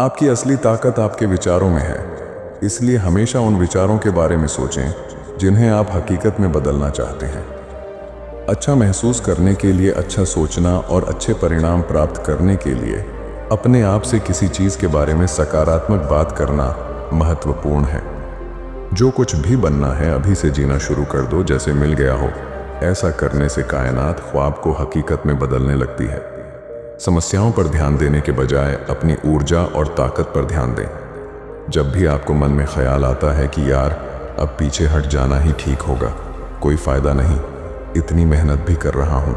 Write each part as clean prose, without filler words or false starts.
आपकी असली ताकत आपके विचारों में है, इसलिए हमेशा उन विचारों के बारे में सोचें जिन्हें आप हकीकत में बदलना चाहते हैं। अच्छा महसूस करने के लिए अच्छा सोचना और अच्छे परिणाम प्राप्त करने के लिए अपने आप से किसी चीज़ के बारे में सकारात्मक बात करना महत्वपूर्ण है। जो कुछ भी बनना है अभी से जीना शुरू कर दो जैसे मिल गया हो। ऐसा करने से कायनात ख्वाब को हकीकत में बदलने लगती है। समस्याओं पर ध्यान देने के बजाय अपनी ऊर्जा और ताकत पर ध्यान दें। जब भी आपको मन में ख्याल आता है कि यार अब पीछे हट जाना ही ठीक होगा, कोई फ़ायदा नहीं, इतनी मेहनत भी कर रहा हूँ,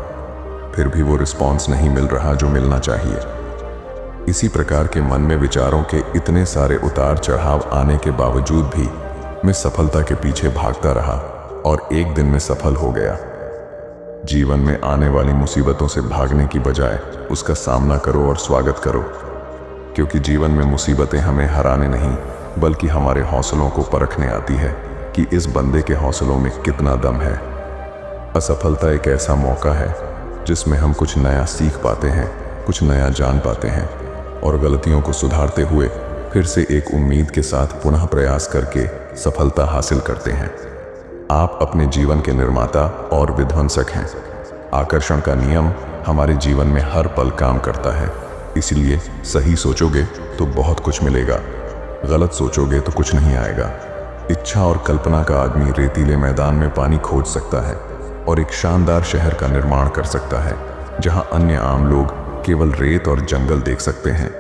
फिर भी वो रिस्पॉन्स नहीं मिल रहा जो मिलना चाहिए। इसी प्रकार के मन में विचारों के इतने सारे उतार चढ़ाव आने के बावजूद भी मैं सफलता के पीछे भागता रहा और एक दिन में सफल हो गया। जीवन में आने वाली मुसीबतों से भागने की बजाय उसका सामना करो और स्वागत करो, क्योंकि जीवन में मुसीबतें हमें हराने नहीं बल्कि हमारे हौसलों को परखने आती है कि इस बंदे के हौसलों में कितना दम है। असफलता एक ऐसा मौका है जिसमें हम कुछ नया सीख पाते हैं, कुछ नया जान पाते हैं और गलतियों को सुधारते हुए फिर से एक उम्मीद के साथ पुनः प्रयास करके सफलता हासिल करते हैं। आप अपने जीवन के निर्माता और विध्वंसक हैं। आकर्षण का नियम हमारे जीवन में हर पल काम करता है, इसलिए सही सोचोगे तो बहुत कुछ मिलेगा, गलत सोचोगे तो कुछ नहीं आएगा। इच्छा और कल्पना का आदमी रेतीले मैदान में पानी खोज सकता है और एक शानदार शहर का निर्माण कर सकता है जहां अन्य आम लोग केवल रेत और जंगल देख सकते हैं।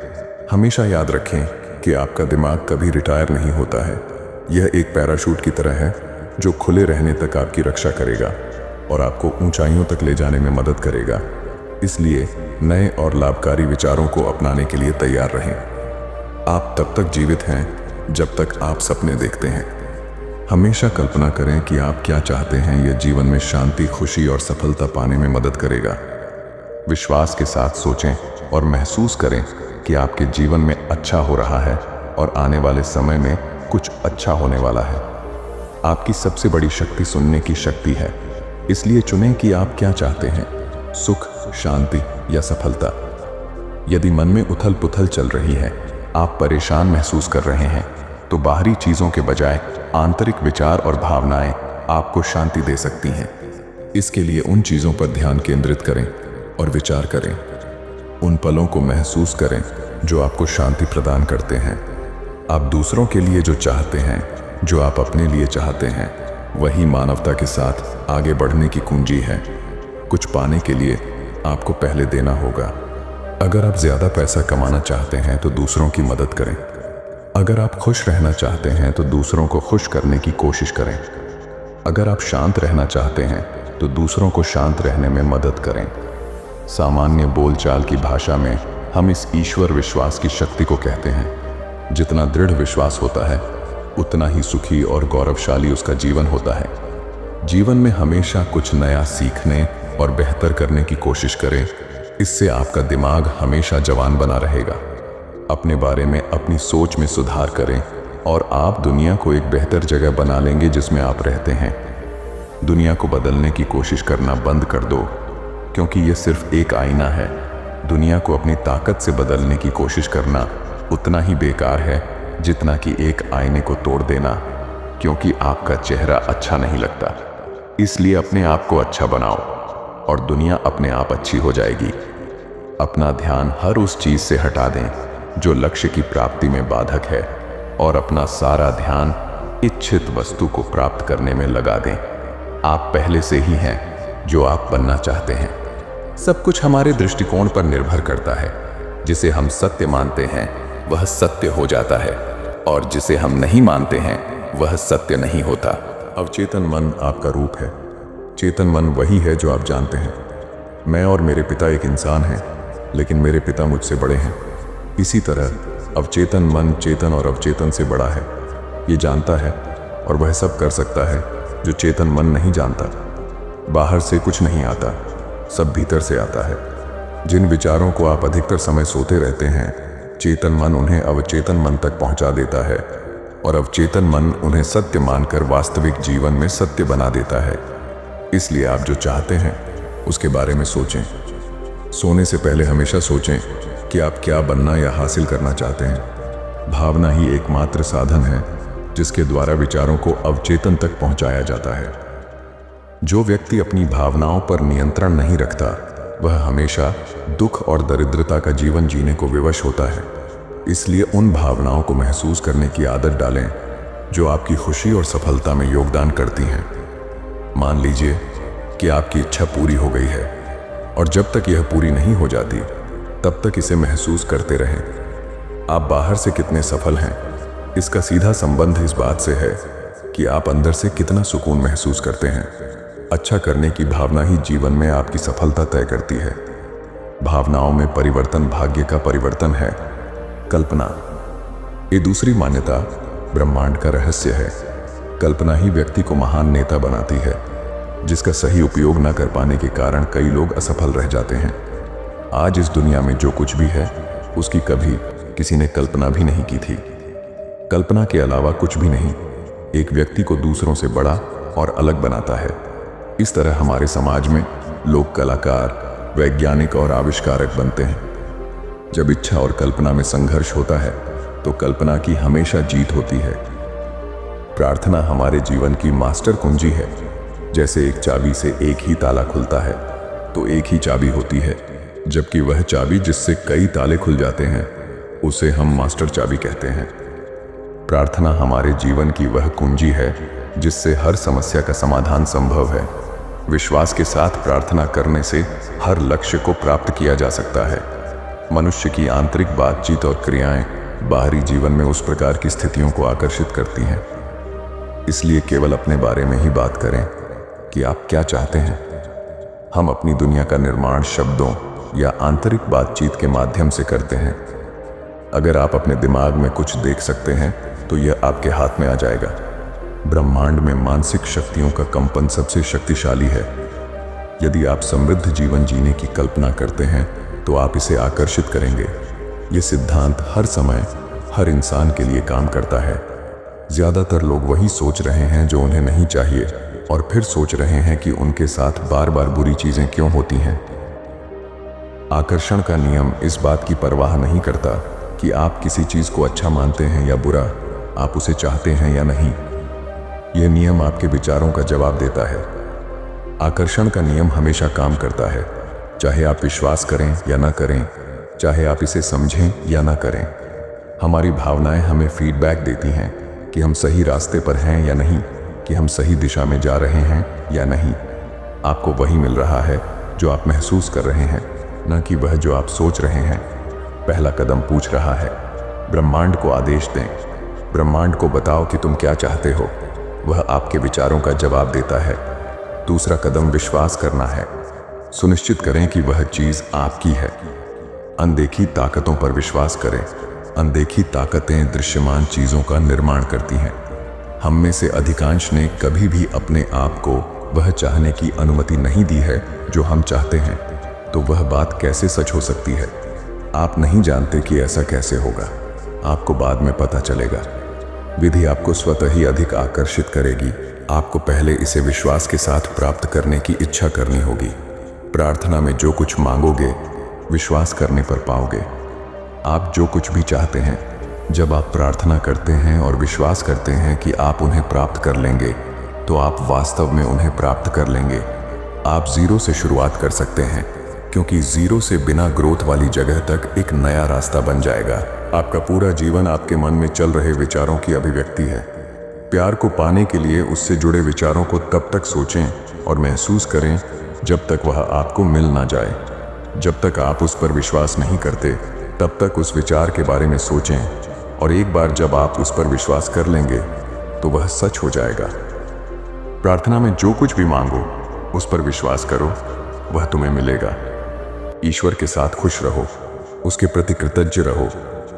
हमेशा याद रखें कि आपका दिमाग कभी रिटायर नहीं होता है। यह एक पैराशूट की तरह है जो खुले रहने तक आपकी रक्षा करेगा और आपको ऊंचाइयों तक ले जाने में मदद करेगा। इसलिए नए और लाभकारी विचारों को अपनाने के लिए तैयार रहें। आप तब तक जीवित हैं जब तक आप सपने देखते हैं। हमेशा कल्पना करें कि आप क्या चाहते हैं। यह जीवन में शांति, खुशी और सफलता पाने में मदद करेगा। विश्वास के साथ सोचें और महसूस करें कि आपके जीवन में अच्छा हो रहा है और आने वाले समय में कुछ अच्छा होने वाला है। आपकी सबसे बड़ी शक्ति सुनने की शक्ति है, इसलिए चुनें कि आप क्या चाहते हैं, सुख, शांति या सफलता। यदि मन में उथल पुथल चल रही है, आप परेशान महसूस कर रहे हैं, तो बाहरी चीज़ों के बजाय आंतरिक विचार और भावनाएं आपको शांति दे सकती हैं। इसके लिए उन चीज़ों पर ध्यान केंद्रित करें और विचार करें। उन पलों को महसूस करें जो आपको शांति प्रदान करते हैं। आप दूसरों के लिए जो चाहते हैं, जो आप अपने लिए चाहते हैं, वही मानवता के साथ आगे बढ़ने की कुंजी है। कुछ पाने के लिए आपको पहले देना होगा। अगर आप ज़्यादा पैसा कमाना चाहते हैं तो दूसरों की मदद करें। अगर आप खुश रहना चाहते हैं तो दूसरों को खुश करने की कोशिश करें। अगर आप शांत रहना चाहते हैं तो दूसरों को शांत रहने में मदद करें। सामान्य बोलचाल की भाषा में हम इस ईश्वर विश्वास की शक्ति को कहते हैं। जितना दृढ़ विश्वास होता है उतना ही सुखी और गौरवशाली उसका जीवन होता है। जीवन में हमेशा कुछ नया सीखने और बेहतर करने की कोशिश करें। इससे आपका दिमाग हमेशा जवान बना रहेगा। अपने बारे में, अपनी सोच में सुधार करें और आप दुनिया को एक बेहतर जगह बना लेंगे जिसमें आप रहते हैं। दुनिया को बदलने की कोशिश करना बंद कर दो, क्योंकि ये सिर्फ एक आईना है। दुनिया को अपनी ताकत से बदलने की कोशिश करना उतना ही बेकार है जितना कि एक आईने को तोड़ देना, क्योंकि आपका चेहरा अच्छा नहीं लगता। इसलिए अपने आप को अच्छा बनाओ और दुनिया अपने आप अच्छी हो जाएगी। अपना ध्यान हर उस चीज़ से हटा दें जो लक्ष्य की प्राप्ति में बाधक है और अपना सारा ध्यान इच्छित वस्तु को प्राप्त करने में लगा दें। आप पहले से ही हैं जो आप बनना चाहते हैं। सब कुछ हमारे दृष्टिकोण पर निर्भर करता है। जिसे हम सत्य मानते हैं वह सत्य हो जाता है और जिसे हम नहीं मानते हैं वह सत्य नहीं होता। अवचेतन मन आपका रूप है। चेतन मन वही है जो आप जानते हैं। मैं और मेरे पिता एक इंसान हैं, लेकिन मेरे पिता मुझसे बड़े हैं। इसी तरह अवचेतन मन चेतन और अवचेतन से बड़ा है। ये जानता है और वह सब कर सकता है जो चेतन मन नहीं जानता। बाहर से कुछ नहीं आता, सब भीतर से आता है। जिन विचारों को आप अधिकतर समय सोते रहते हैं, चेतन मन उन्हें अवचेतन मन तक पहुंचा देता है और अवचेतन मन उन्हें सत्य मानकर वास्तविक जीवन में सत्य बना देता है। इसलिए आप जो चाहते हैं उसके बारे में सोचें। सोने से पहले हमेशा सोचें कि आप क्या बनना या हासिल करना चाहते हैं। भावना ही एकमात्र साधन है जिसके द्वारा विचारों को अवचेतन तक पहुंचाया जाता है। जो व्यक्ति अपनी भावनाओं पर नियंत्रण नहीं रखता, वह हमेशा दुख और दरिद्रता का जीवन जीने को विवश होता है। इसलिए उन भावनाओं को महसूस करने की आदत डालें जो आपकी खुशी और सफलता में योगदान करती हैं। मान लीजिए कि आपकी इच्छा पूरी हो गई है, और जब तक यह पूरी नहीं हो जाती तब तक इसे महसूस करते रहें। आप बाहर से कितने सफल हैं, इसका सीधा संबंध इस बात से है कि आप अंदर से कितना सुकून महसूस करते हैं। अच्छा करने की भावना ही जीवन में आपकी सफलता तय करती है। भावनाओं में परिवर्तन भाग्य का परिवर्तन है। कल्पना, ये दूसरी मान्यता ब्रह्मांड का रहस्य है। कल्पना ही व्यक्ति को महान नेता बनाती है, जिसका सही उपयोग न कर पाने के कारण कई लोग असफल रह जाते हैं। आज इस दुनिया में जो कुछ भी है, उसकी कभी किसी ने कल्पना भी नहीं की थी। कल्पना के अलावा कुछ भी नहीं एक व्यक्ति को दूसरों से बड़ा और अलग बनाता है। इस तरह हमारे समाज में लोग कलाकार, वैज्ञानिक और आविष्कारक बनते हैं। जब इच्छा और कल्पना में संघर्ष होता है तो कल्पना की हमेशा जीत होती है। प्रार्थना हमारे जीवन की मास्टर कुंजी है। जैसे एक चाबी से एक ही ताला खुलता है तो एक ही चाबी होती है, जबकि वह चाबी जिससे कई ताले खुल जाते हैं उसे हम मास्टर चाबी कहते हैं। प्रार्थना हमारे जीवन की वह कुंजी है जिससे हर समस्या का समाधान संभव है। विश्वास के साथ प्रार्थना करने से हर लक्ष्य को प्राप्त किया जा सकता है। मनुष्य की आंतरिक बातचीत और क्रियाएं बाहरी जीवन में उस प्रकार की स्थितियों को आकर्षित करती हैं। इसलिए केवल अपने बारे में ही बात करें कि आप क्या चाहते हैं। हम अपनी दुनिया का निर्माण शब्दों या आंतरिक बातचीत के माध्यम से करते हैं। अगर आप अपने दिमाग में कुछ देख सकते हैं तो यह आपके हाथ में आ जाएगा। ब्रह्मांड में मानसिक शक्तियों का कंपन सबसे शक्तिशाली है। यदि आप समृद्ध जीवन जीने की कल्पना करते हैं तो आप इसे आकर्षित करेंगे। ये सिद्धांत हर समय हर इंसान के लिए काम करता है। ज्यादातर लोग वही सोच रहे हैं जो उन्हें नहीं चाहिए, और फिर सोच रहे हैं कि उनके साथ बार बार बुरी चीजें क्यों होती हैं। आकर्षण का नियम इस बात की परवाह नहीं करता कि आप किसी चीज को अच्छा मानते हैं या बुरा, आप उसे चाहते हैं या नहीं। यह नियम आपके विचारों का जवाब देता है। आकर्षण का नियम हमेशा काम करता है, चाहे आप विश्वास करें या ना करें, चाहे आप इसे समझें या ना करें। हमारी भावनाएं हमें फीडबैक देती हैं कि हम सही रास्ते पर हैं या नहीं, कि हम सही दिशा में जा रहे हैं या नहीं। आपको वही मिल रहा है जो आप महसूस कर रहे हैं, न कि वह जो आप सोच रहे हैं। पहला कदम पूछ रहा है, ब्रह्मांड को आदेश दें। ब्रह्मांड को बताओ कि तुम क्या चाहते हो। वह आपके विचारों का जवाब देता है। दूसरा कदम विश्वास करना है। सुनिश्चित करें कि वह चीज आपकी है। अनदेखी ताकतों पर विश्वास करें। अनदेखी ताकतें दृश्यमान चीजों का निर्माण करती हैं। हम में से अधिकांश ने कभी भी अपने आप को वह चाहने की अनुमति नहीं दी है जो हम चाहते हैं। तो वह बात कैसे सच हो सकती है? आप नहीं जानते कि ऐसा कैसे होगा। आपको बाद में पता चलेगा। विधि आपको स्वतः ही अधिक आकर्षित करेगी। आपको पहले इसे विश्वास के साथ प्राप्त करने की इच्छा करनी होगी। प्रार्थना में जो कुछ मांगोगे, विश्वास करने पर पाओगे। आप जो कुछ भी चाहते हैं, जब आप प्रार्थना करते हैं और विश्वास करते हैं कि आप उन्हें प्राप्त कर लेंगे, तो आप वास्तव में उन्हें प्राप्त कर लेंगे। आप जीरो से शुरुआत कर सकते हैं, क्योंकि जीरो से बिना ग्रोथ वाली जगह तक एक नया रास्ता बन जाएगा। आपका पूरा जीवन आपके मन में चल रहे विचारों की अभिव्यक्ति है। प्यार को पाने के लिए उससे जुड़े विचारों को तब तक सोचें और महसूस करें जब तक वह आपको मिल ना जाए। जब तक आप उस पर विश्वास नहीं करते, तब तक उस विचार के बारे में सोचें, और एक बार जब आप उस पर विश्वास कर लेंगे तो वह सच हो जाएगा। प्रार्थना में जो कुछ भी मांगो, उस पर विश्वास करो, वह तुम्हें मिलेगा। ईश्वर के साथ खुश रहो, उसके प्रति कृतज्ञ रहो,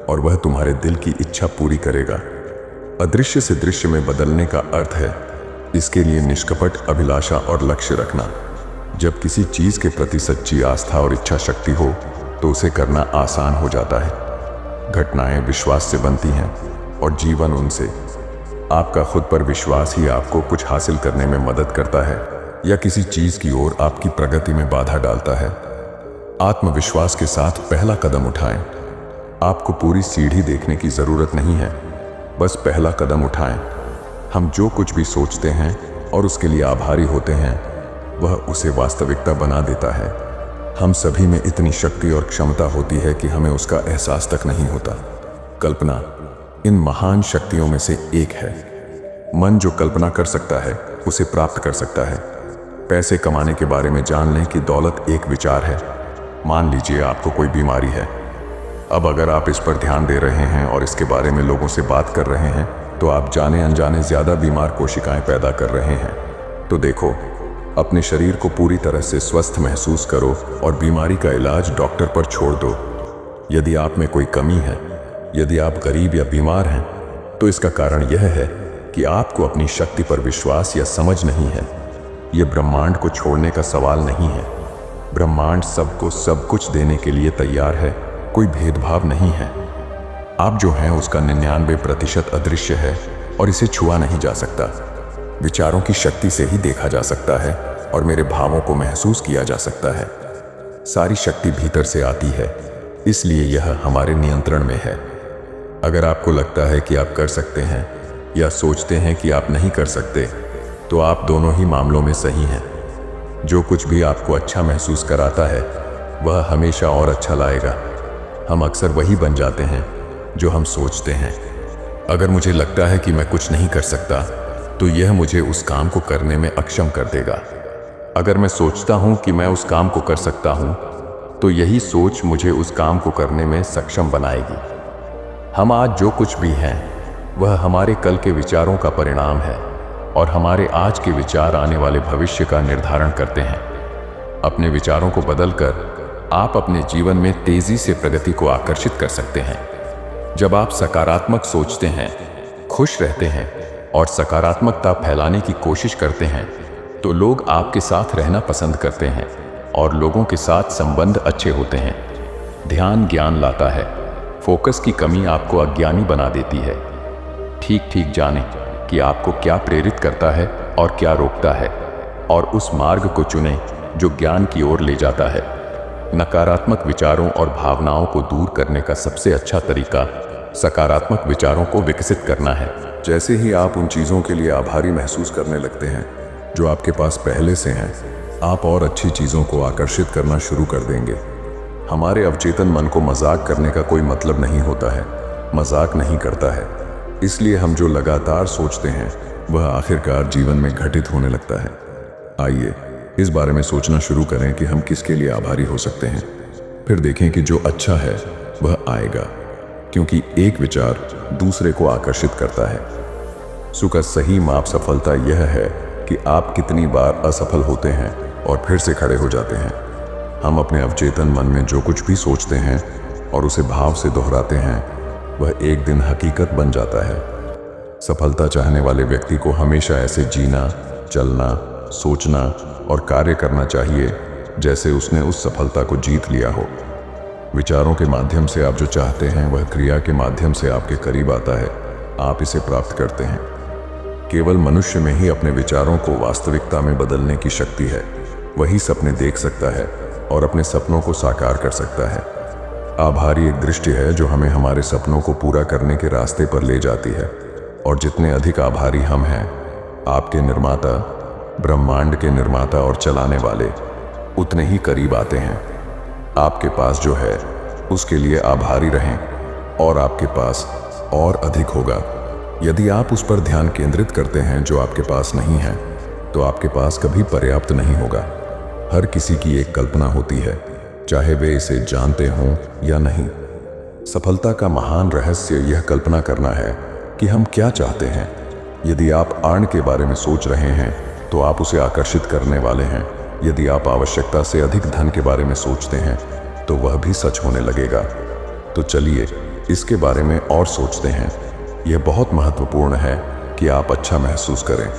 और वह तुम्हारे दिल की इच्छा पूरी करेगा। अदृश्य से दृश्य में बदलने का अर्थ है इसके लिए निष्कपट अभिलाषा और लक्ष्य रखना। जब किसी चीज के प्रति सच्ची आस्था और इच्छा शक्ति हो तो उसे करना आसान हो जाता है। घटनाएं विश्वास से बनती हैं और जीवन उनसे। आपका खुद पर विश्वास ही आपको कुछ हासिल करने में मदद करता है या किसी चीज की ओर आपकी प्रगति में बाधा डालता है। आत्मविश्वास के साथ पहला कदम उठाएं। आपको पूरी सीढ़ी देखने की जरूरत नहीं है, बस पहला कदम उठाएं। हम जो कुछ भी सोचते हैं और उसके लिए आभारी होते हैं, वह उसे वास्तविकता बना देता है। हम सभी में इतनी शक्ति और क्षमता होती है कि हमें उसका एहसास तक नहीं होता। कल्पना इन महान शक्तियों में से एक है। मन जो कल्पना कर सकता है उसे प्राप्त कर सकता है। पैसे कमाने के बारे में जान लें कि दौलत एक विचार है। मान लीजिए आपको कोई बीमारी है। अब अगर आप इस पर ध्यान दे रहे हैं और इसके बारे में लोगों से बात कर रहे हैं, तो आप जाने अनजाने ज्यादा बीमार कोशिकाएं पैदा कर रहे हैं। तो देखो, अपने शरीर को पूरी तरह से स्वस्थ महसूस करो और बीमारी का इलाज डॉक्टर पर छोड़ दो। यदि आप में कोई कमी है, यदि आप गरीब या बीमार हैं, तो इसका कारण यह है कि आपको अपनी शक्ति पर विश्वास या समझ नहीं है। यह ब्रह्मांड को छोड़ने का सवाल नहीं है। ब्रह्मांड सबको सब कुछ देने के लिए तैयार है, कोई भेदभाव नहीं है। आप जो हैं उसका 99% अदृश्य है और इसे छुआ नहीं जा सकता। विचारों की शक्ति से ही देखा जा सकता है और मेरे भावों को महसूस किया जा सकता है। सारी शक्ति भीतर से आती है, इसलिए यह हमारे नियंत्रण में है। अगर आपको लगता है कि आप कर सकते हैं या सोचते हैं कि आप नहीं कर सकते, तो आप दोनों ही मामलों में सही हैं। जो कुछ भी आपको अच्छा महसूस कराता है, वह हमेशा और अच्छा लाएगा। हम अक्सर वही बन जाते हैं जो हम सोचते हैं। अगर मुझे लगता है कि मैं कुछ नहीं कर सकता, तो यह मुझे उस काम को करने में अक्षम कर देगा। अगर मैं सोचता हूं कि मैं उस काम को कर सकता हूं, तो यही सोच मुझे उस काम को करने में सक्षम बनाएगी। हम आज जो कुछ भी हैं, वह हमारे कल के विचारों का परिणाम है और हमारे आज के विचार आने वाले भविष्य का निर्धारण करते हैं। अपने विचारों को बदलकर आप अपने जीवन में तेजी से प्रगति को आकर्षित कर सकते हैं। जब आप सकारात्मक सोचते हैं, खुश रहते हैं और सकारात्मकता फैलाने की कोशिश करते हैं, तो लोग आपके साथ रहना पसंद करते हैं और लोगों के साथ संबंध अच्छे होते हैं। ध्यान ज्ञान लाता है। फोकस की कमी आपको अज्ञानी बना देती है। ठीक जानें कि आपको क्या प्रेरित करता है और क्या रोकता है, और उस मार्ग को चुनें जो ज्ञान की ओर ले जाता है। नकारात्मक विचारों और भावनाओं को दूर करने का सबसे अच्छा तरीका सकारात्मक विचारों को विकसित करना है। जैसे ही आप उन चीज़ों के लिए आभारी महसूस करने लगते हैं जो आपके पास पहले से हैं, आप और अच्छी चीज़ों को आकर्षित करना शुरू कर देंगे। हमारे अवचेतन मन को मजाक करने का कोई मतलब नहीं होता है, मजाक नहीं करता है। इसलिए हम जो लगातार सोचते हैं, वह आखिरकार जीवन में घटित होने लगता है। आइए इस बारे में सोचना शुरू करें कि हम किसके लिए आभारी हो सकते हैं। फिर देखें कि जो अच्छा है वह आएगा, क्योंकि एक विचार दूसरे को आकर्षित करता है। का सही माप सफलता यह है कि आप कितनी बार असफल होते हैं और फिर से खड़े हो जाते हैं। हम अपने अवचेतन मन में जो कुछ भी सोचते हैं और उसे भाव से दोहराते हैं, वह एक दिन हकीकत बन जाता है। सफलता चाहने वाले व्यक्ति को हमेशा ऐसे जीना, चलना, सोचना और कार्य करना चाहिए जैसे उसने उस सफलता को जीत लिया हो। विचारों के माध्यम से आप जो चाहते हैं, वह क्रिया के माध्यम से आपके करीब आता है। आप इसे प्राप्त करते हैं। केवल मनुष्य में ही अपने विचारों को वास्तविकता में बदलने की शक्ति है। वही सपने देख सकता है और अपने सपनों को साकार कर सकता है। आभारी एक दृष्टि है जो हमें हमारे सपनों को पूरा करने के रास्ते पर ले जाती है। और जितने अधिक आभारी हम हैं, आपके निर्माता, ब्रह्मांड के निर्माता और चलाने वाले उतने ही करीब आते हैं। आपके पास जो है उसके लिए आभारी रहें और आपके पास और अधिक होगा। यदि आप उस पर ध्यान केंद्रित करते हैं जो आपके पास नहीं है, तो आपके पास कभी पर्याप्त नहीं होगा। हर किसी की एक कल्पना होती है, चाहे वे इसे जानते हों या नहीं। सफलता का महान रहस्य यह कल्पना करना है कि हम क्या चाहते हैं। यदि आप आर्ण के बारे में सोच रहे हैं, तो आप उसे आकर्षित करने वाले हैं। यदि आप आवश्यकता से अधिक धन के बारे में सोचते हैं, तो वह भी सच होने लगेगा। तो चलिए इसके बारे में और सोचते हैं। यह बहुत महत्वपूर्ण है कि आप अच्छा महसूस करें,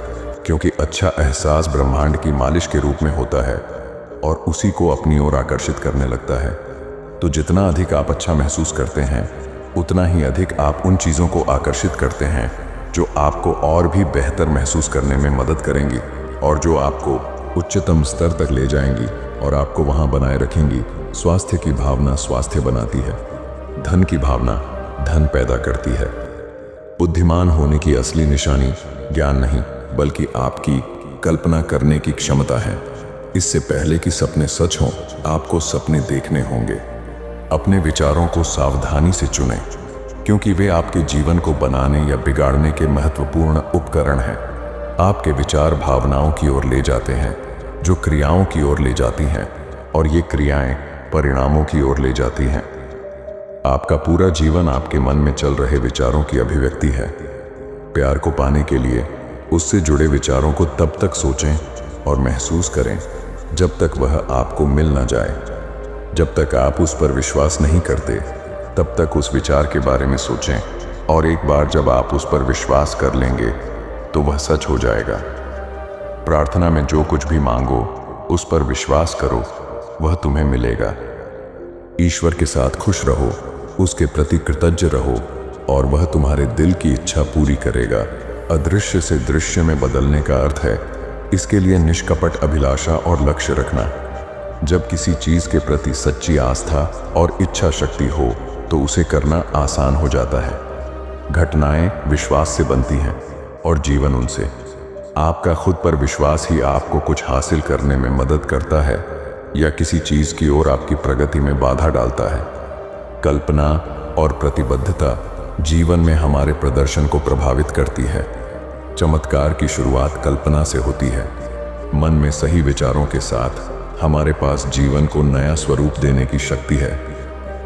क्योंकि अच्छा एहसास ब्रह्मांड की मालिश के रूप में होता है और उसी को अपनी ओर आकर्षित करने लगता है। तो जितना अधिक आप अच्छा महसूस करते हैं, उतना ही अधिक आप उन चीज़ों को आकर्षित करते हैं जो आपको और भी बेहतर महसूस करने में मदद करेंगी और जो आपको उच्चतम स्तर तक ले जाएंगी। और आपको वहां बनाए रखेंगी। स्वास्थ्य की भावना स्वास्थ्य बनाती है। धन की भावना धन पैदा करती है। बुद्धिमान होने की असली निशानी ज्ञान नहीं, बल्कि आपकी कल्पना करने की क्षमता है। इससे पहले कि सपने सच हों, आपको सपने देखने होंगे। अपने विचारों को सावधानी से चुनें, क्योंकि वे आपके जीवन को बनाने या बिगाड़ने के महत्वपूर्ण उपकरण हैं। आपके विचार भावनाओं की ओर ले जाते हैं, जो क्रियाओं की ओर ले जाती हैं, और ये क्रियाएं परिणामों की ओर ले जाती हैं। आपका पूरा जीवन आपके मन में चल रहे विचारों की अभिव्यक्ति है। प्यार को पाने के लिए उससे जुड़े विचारों को तब तक सोचें और महसूस करें जब तक वह आपको मिल न जाए। जब तक आप उस पर विश्वास नहीं करते, तब तक उस विचार के बारे में सोचें, और एक बार जब आप उस पर विश्वास कर लेंगे तो वह सच हो जाएगा। प्रार्थना में जो कुछ भी मांगो, उस पर विश्वास करो, वह तुम्हें मिलेगा। ईश्वर के साथ खुश रहो, उसके प्रति कृतज्ञ रहो, और वह तुम्हारे दिल की इच्छा पूरी करेगा। अदृश्य से दृश्य में बदलने का अर्थ है इसके लिए निष्कपट अभिलाषा और लक्ष्य रखना। जब किसी चीज के प्रति सच्ची आस्था और इच्छा शक्ति हो तो उसे करना आसान हो जाता है। घटनाएं विश्वास से बनती हैं और जीवन उनसे। आपका खुद पर विश्वास ही आपको कुछ हासिल करने में मदद करता है या किसी चीज की ओर आपकी प्रगति में बाधा डालता है। कल्पना और प्रतिबद्धता जीवन में हमारे प्रदर्शन को प्रभावित करती है। चमत्कार की शुरुआत कल्पना से होती है। मन में सही विचारों के साथ हमारे पास जीवन को नया स्वरूप देने की शक्ति है।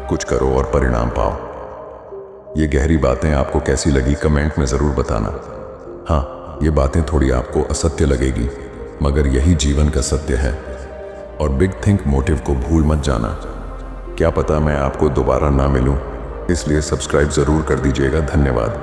कुछ करो और परिणाम पाओ। ये गहरी बातें आपको कैसी लगी कमेंट में ज़रूर बताना। हाँ, ये बातें थोड़ी आपको असत्य लगेगी, मगर यही जीवन का सत्य है। और बिग थिंक मोटिव को भूल मत जाना। क्या पता मैं आपको दोबारा ना मिलूं, इसलिए सब्सक्राइब ज़रूर कर दीजिएगा। धन्यवाद।